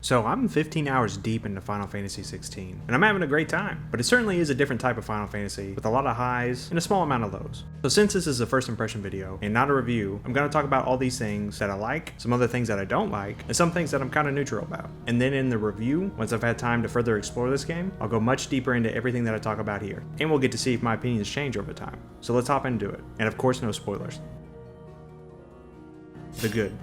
So I'm 15 hours deep into Final Fantasy 16, and I'm having a great time, but it certainly is a different type of Final Fantasy with a lot of highs and a small amount of lows. So since this is a first impression video and not a review, I'm going to talk about all these things that I like, some other things that I don't like, and some things that I'm kind of neutral about. And then in the review, once I've had time to further explore this game, I'll go much deeper into everything that I talk about here, and we'll get to see if my opinions change over time. So let's hop into it. And of course, no spoilers. The good.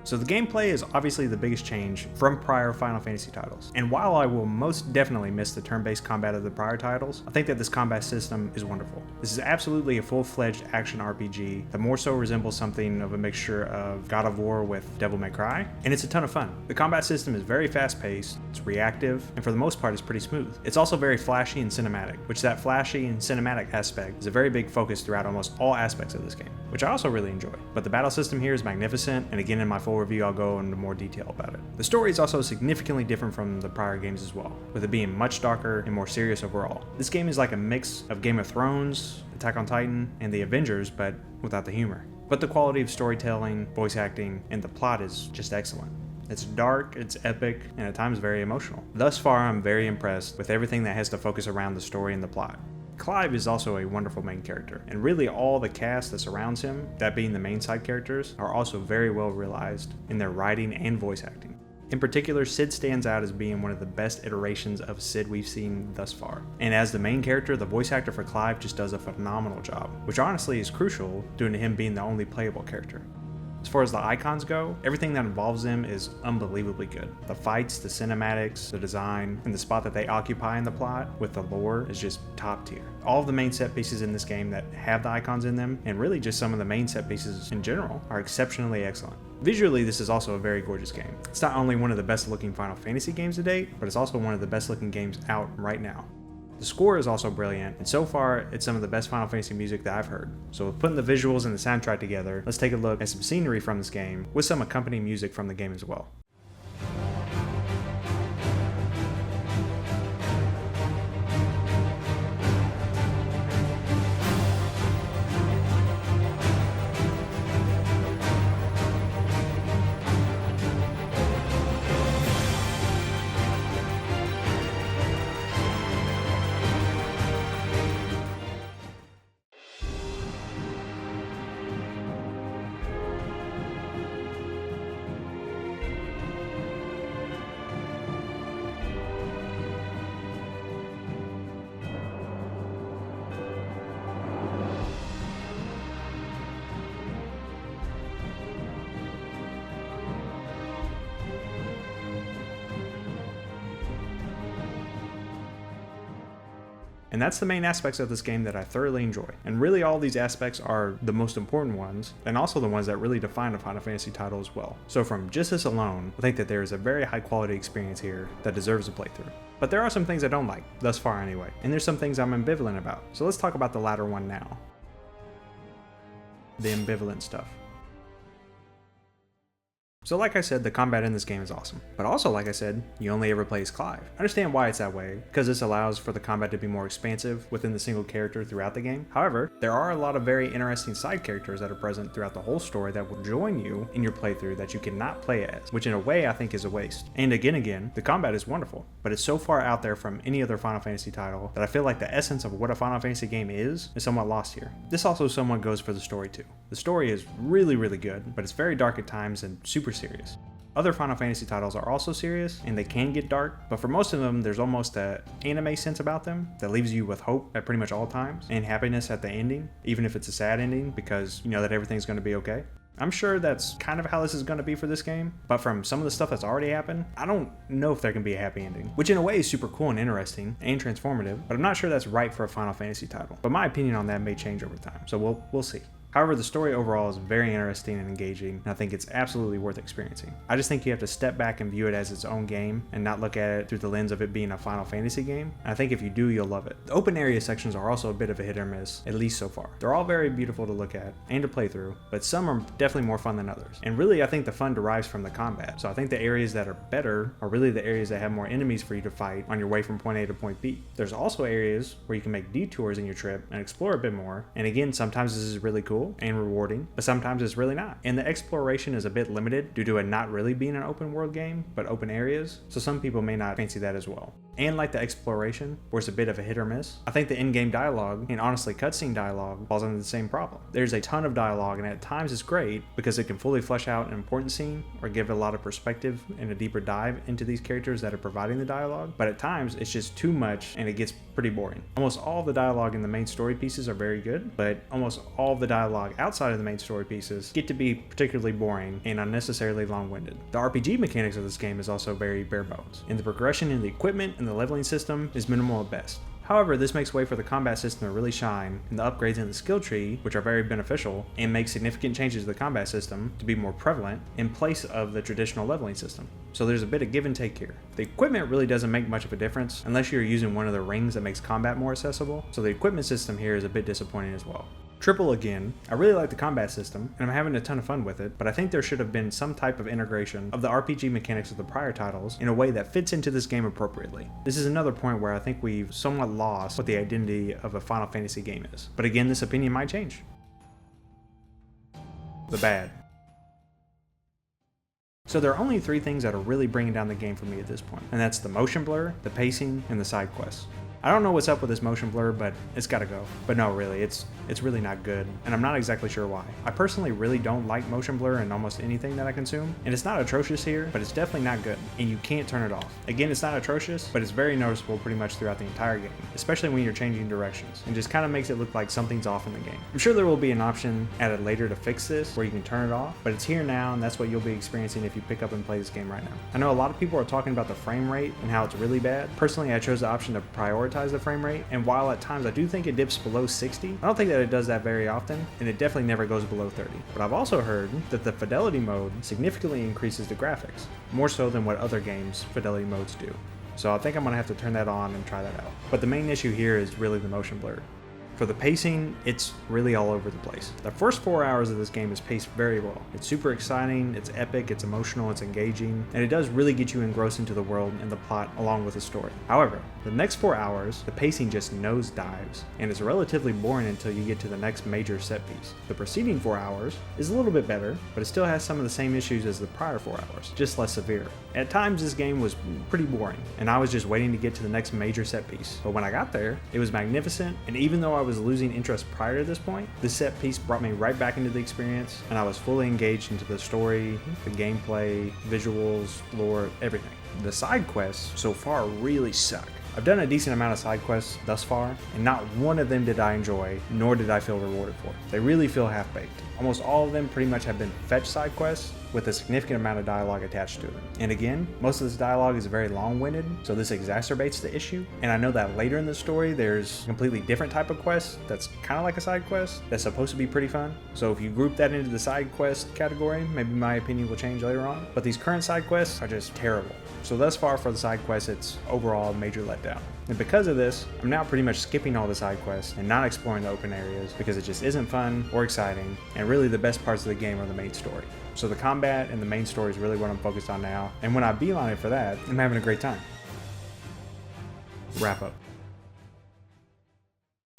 So the gameplay is obviously the biggest change from prior Final Fantasy titles, and while I will most definitely miss the turn-based combat of the prior titles, I think that this combat system is wonderful. This is absolutely a full-fledged action RPG that more so resembles something of a mixture of God of War with Devil May Cry, and it's a ton of fun. The combat system is very fast-paced, it's reactive, and for the most part it's pretty smooth. It's also very flashy and cinematic, which that flashy and cinematic aspect is a very big focus throughout almost all aspects of this game, which I also really enjoy. But the battle system here is magnificent, and again in my full review I'll go into more detail about it. The story is also significantly different from the prior games as well, with it being much darker and more serious overall. This game is like a mix of Game of Thrones, Attack on Titan, and the Avengers, but without the humor. But the quality of storytelling, voice acting, and the plot is just excellent. It's dark, it's epic, and at times very emotional. Thus far, I'm very impressed with everything that has to focus around the story and the plot. Clive is also a wonderful main character, and really all the cast that surrounds him, that being the main side characters, are also very well realized in their writing and voice acting. In particular, Sid stands out as being one of the best iterations of Sid we've seen thus far. And as the main character, the voice actor for Clive just does a phenomenal job, which honestly is crucial due to him being the only playable character. As far as the icons go, everything that involves them is unbelievably good. The fights, the cinematics, the design, and the spot that they occupy in the plot with the lore is just top tier. All of the main set pieces in this game that have the icons in them, and really just some of the main set pieces in general, are exceptionally excellent. Visually, this is also a very gorgeous game. It's not only one of the best looking Final Fantasy games to date, but it's also one of the best looking games out right now. The score is also brilliant, and so far, it's some of the best Final Fantasy music that I've heard. So with putting the visuals and the soundtrack together, let's take a look at some scenery from this game, with some accompanying music from the game as well. And that's the main aspects of this game that I thoroughly enjoy. And really all these aspects are the most important ones, and also the ones that really define a Final Fantasy title as well. So from just this alone, I think that there is a very high quality experience here that deserves a playthrough. But there are some things I don't like, thus far anyway, and there's some things I'm ambivalent about. So let's talk about the latter one now. The ambivalent stuff. So like I said, the combat in this game is awesome. But also, like I said, you only ever play as Clive. I understand why it's that way, because this allows for the combat to be more expansive within the single character throughout the game. However, there are a lot of very interesting side characters that are present throughout the whole story that will join you in your playthrough that you cannot play as, which in a way I think is a waste. And again, the combat is wonderful, but it's so far out there from any other Final Fantasy title that I feel like the essence of what a Final Fantasy game is somewhat lost here. This also somewhat goes for the story too. The story is really good, but it's very dark at times and super serious. Other Final Fantasy titles are also serious, and they can get dark, but for most of them, there's almost an anime sense about them that leaves you with hope at pretty much all times, and happiness at the ending, even if it's a sad ending, because you know that everything's going to be okay. I'm sure that's kind of how this is going to be for this game, but from some of the stuff that's already happened, I don't know if there can be a happy ending, which in a way is super cool and interesting and transformative, but I'm not sure that's right for a Final Fantasy title. But my opinion on that may change over time, so we'll see. However, the story overall is very interesting and engaging, and I think it's absolutely worth experiencing. I just think you have to step back and view it as its own game and not look at it through the lens of it being a Final Fantasy game. And I think if you do, you'll love it. The open area sections are also a bit of a hit or miss, at least so far. They're all very beautiful to look at and to play through, but some are definitely more fun than others. And really, I think the fun derives from the combat. So I think the areas that are better are really the areas that have more enemies for you to fight on your way from point A to point B. There's also areas where you can make detours in your trip and explore a bit more. And again, sometimes this is really cool, enjoyable and rewarding, but sometimes it's really not. And the exploration is a bit limited due to it not really being an open world game, but open areas, so some people may not fancy that as well. And like the exploration, where it's a bit of a hit or miss, I think the in-game dialogue, and honestly cutscene dialogue, falls under the same problem. There's a ton of dialogue, and at times it's great because it can fully flesh out an important scene or give a lot of perspective and a deeper dive into these characters that are providing the dialogue, but at times it's just too much and it gets pretty boring. Almost all of the dialogue in the main story pieces are very good, but almost all of the dialogue outside of the main story pieces get to be particularly boring and unnecessarily long-winded. The RPG mechanics of this game is also very bare bones, and the progression in the equipment and the leveling system is minimal at best. However, this makes way for the combat system to really shine, and the upgrades in the skill tree, which are very beneficial, and make significant changes to the combat system to be more prevalent in place of the traditional leveling system. So there's a bit of give and take here. The equipment really doesn't make much of a difference unless you're using one of the rings that makes combat more accessible, so the equipment system here is a bit disappointing as well. Triple again, I really like the combat system, and I'm having a ton of fun with it, but I think there should have been some type of integration of the RPG mechanics of the prior titles in a way that fits into this game appropriately. This is another point where I think we've somewhat lost what the identity of a Final Fantasy game is. But again, this opinion might change. The bad. So there are only 3 things that are really bringing down the game for me at this point, and that's the motion blur, the pacing, and the side quests. I don't know what's up with this motion blur, but it's gotta go. But no, really, it's really not good, and I'm not exactly sure why. I personally really don't like motion blur in almost anything that I consume, and it's not atrocious here, but it's definitely not good, and you can't turn it off. Again, it's not atrocious, but it's very noticeable pretty much throughout the entire game, especially when you're changing directions, and just kind of makes it look like something's off in the game. I'm sure there will be an option added later to fix this, where you can turn it off, but it's here now, and that's what you'll be experiencing if you pick up and play this game right now. I know a lot of people are talking about the frame rate and how it's really bad. Personally, I chose the option to prioritize the frame rate, and while at times I do think it dips below 60, I don't think that it does that very often, and it definitely never goes below 30. But I've also heard that the fidelity mode significantly increases the graphics, more so than what other games' fidelity modes do. So I think I'm gonna have to turn that on and try that out. But the main issue here is really the motion blur. For the pacing, it's really all over the place. The first 4 hours of this game is paced very well. It's super exciting, it's epic, it's emotional, it's engaging, and it does really get you engrossed into the world and the plot along with the story. However, the next 4 hours, the pacing just nosedives, and it's relatively boring until you get to the next major set piece. The preceding 4 hours is a little bit better, but it still has some of the same issues as the prior 4 hours, just less severe. At times this game was pretty boring, and I was just waiting to get to the next major set piece. But when I got there, it was magnificent, and even though I was losing interest prior to this point, this set piece brought me right back into the experience, and I was fully engaged into the story, the gameplay, visuals, lore, everything. The side quests so far really suck. I've done a decent amount of side quests thus far, and not one of them did I enjoy, nor did I feel rewarded for. They really feel half-baked. Almost all of them pretty much have been fetch side quests with a significant amount of dialogue attached to them. And again, most of this dialogue is very long-winded, so this exacerbates the issue. And I know that later in the story, there's a completely different type of quest that's kind of like a side quest that's supposed to be pretty fun. So if you group that into the side quest category, maybe my opinion will change later on. But these current side quests are just terrible. So thus far for the side quests, it's overall a major letdown. And because of this, I'm now pretty much skipping all the side quests and not exploring the open areas because it just isn't fun or exciting, and really the best parts of the game are the main story. So the combat and the main story is really what I'm focused on now, and when I beeline it for that, I'm having a great time. Wrap up.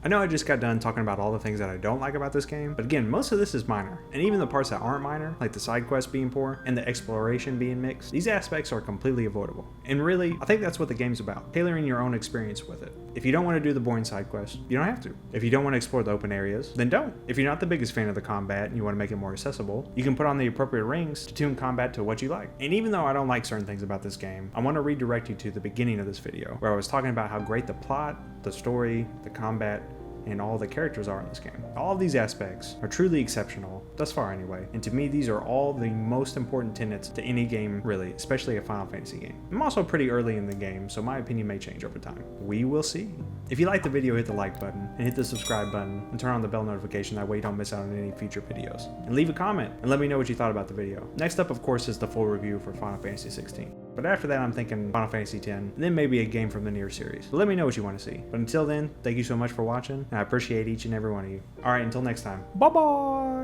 I know I just got done talking about all the things that I don't like about this game, but again, most of this is minor. And even the parts that aren't minor, like the side quests being poor and the exploration being mixed, these aspects are completely avoidable. And really, I think that's what the game's about, tailoring your own experience with it. If you don't want to do the boring side quests, you don't have to. If you don't want to explore the open areas, then don't. If you're not the biggest fan of the combat and you want to make it more accessible, you can put on the appropriate rings to tune combat to what you like. And even though I don't like certain things about this game, I want to redirect you to the beginning of this video, where I was talking about how great the plot, the story, the combat, and all the characters are in this game. All of these aspects are truly exceptional, thus far anyway, and to me these are all the most important tenets to any game really, especially a Final Fantasy game. I'm also pretty early in the game, so my opinion may change over time. We will see. If you liked the video, hit the like button, and hit the subscribe button, and turn on the bell notification, that way you don't miss out on any future videos. And leave a comment, and let me know what you thought about the video. Next up, of course, is the full review for Final Fantasy 16. But after that, I'm thinking Final Fantasy 10, and then maybe a game from the near series. But let me know what you want to see. But until then, thank you so much for watching, and I appreciate each and every one of you. Alright, until next time. Bye-bye!